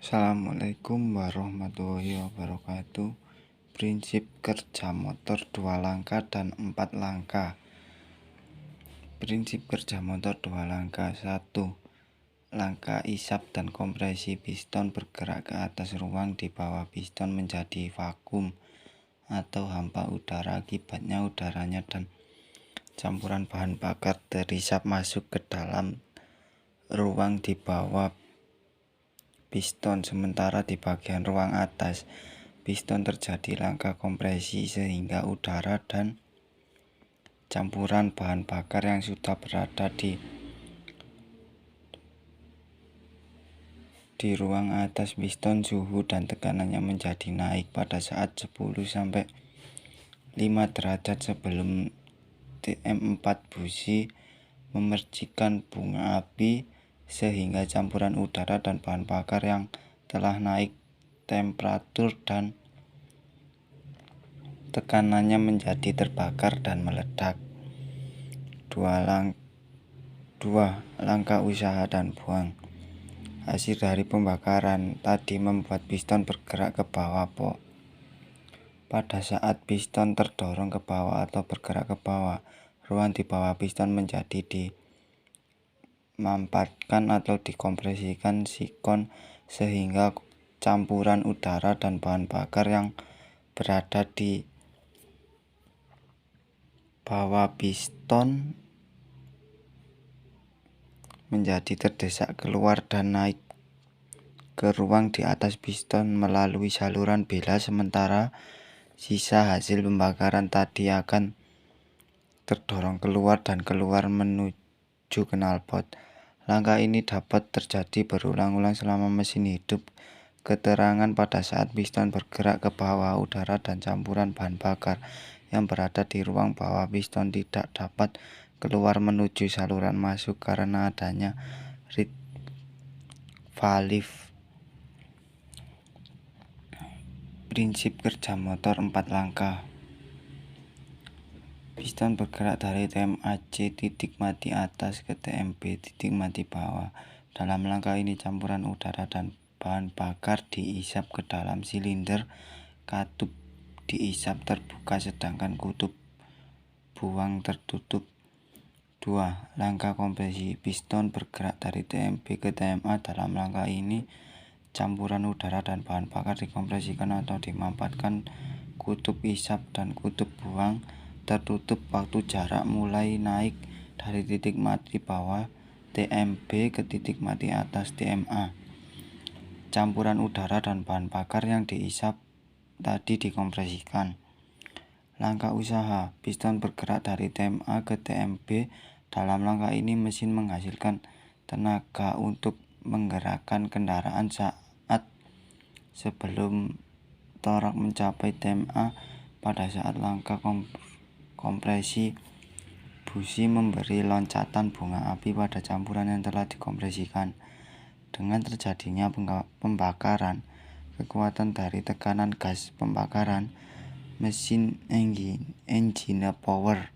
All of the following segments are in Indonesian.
Assalamualaikum warahmatullahi wabarakatuh. Prinsip kerja motor 2 langkah dan 4 langkah. Prinsip kerja motor 2 langkah. 1. Langkah isap dan kompresi piston bergerak ke atas ruang di bawah piston menjadi vakum atau hampa udara. Akibatnya udaranya dan campuran bahan bakar terisap masuk ke dalam ruang di bawah piston, sementara di bagian ruang atas piston terjadi langkah kompresi sehingga udara dan campuran bahan bakar yang sudah berada di ruang atas piston, suhu dan tekanannya menjadi naik pada saat 10-5 derajat sebelum TM4 busi memercikan bunga api, sehingga campuran udara dan bahan bakar yang telah naik temperatur dan tekanannya menjadi terbakar dan meledak. 2. Langkah usaha dan buang. Hasil dari pembakaran tadi membuat piston bergerak ke bawah. Pada saat piston terdorong ke bawah atau bergerak ke bawah, ruang di bawah piston menjadi dimampatkan atau dikompresikan sikon, sehingga campuran udara dan bahan bakar yang berada di bawah piston menjadi terdesak keluar dan naik ke ruang di atas piston melalui saluran bela, sementara sisa hasil pembakaran tadi akan terdorong keluar dan keluar menuju knalpot. Langkah ini dapat terjadi berulang-ulang selama mesin hidup. Keterangan pada saat piston bergerak ke bawah, udara dan campuran bahan bakar yang berada di ruang bawah piston tidak dapat keluar menuju saluran masuk karena adanya valve. Prinsip kerja motor 4 langkah. Piston bergerak dari TMAC titik mati atas ke TMB titik mati bawah. Dalam langkah ini campuran udara dan bahan bakar diisap ke dalam silinder. Katup diisap terbuka sedangkan kutub buang tertutup. 2. Langkah kompresi. Piston bergerak dari TMB ke TMA. Dalam langkah ini campuran udara dan bahan bakar dikompresikan atau dimampatkan. Kutub isap dan kutub buang tertutup waktu jarak mulai naik dari titik mati bawah TMB ke titik mati atas TMA. Campuran udara dan bahan bakar yang diisap tadi dikompresikan. Langkah usaha. Piston bergerak dari TMA ke TMB. Dalam langkah ini mesin menghasilkan tenaga untuk menggerakkan kendaraan saat sebelum torak mencapai TMA. Pada saat langkah kompresi, busi memberi loncatan bunga api pada campuran yang telah dikompresikan. Dengan terjadinya pembakaran, kekuatan dari tekanan gas pembakaran mesin engine power.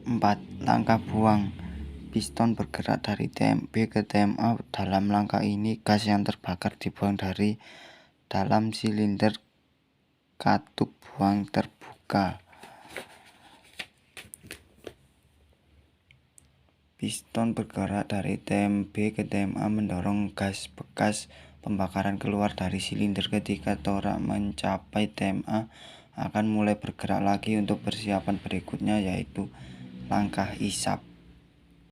4. Langkah buang. Piston bergerak dari TMB ke TMA. Dalam langkah ini gas yang terbakar dibuang dari dalam silinder katup buang terbuka. Piston bergerak dari TMB ke TMA mendorong gas bekas pembakaran keluar dari silinder. Ketika torak mencapai TMA, akan mulai bergerak lagi untuk persiapan berikutnya, yaitu langkah isap.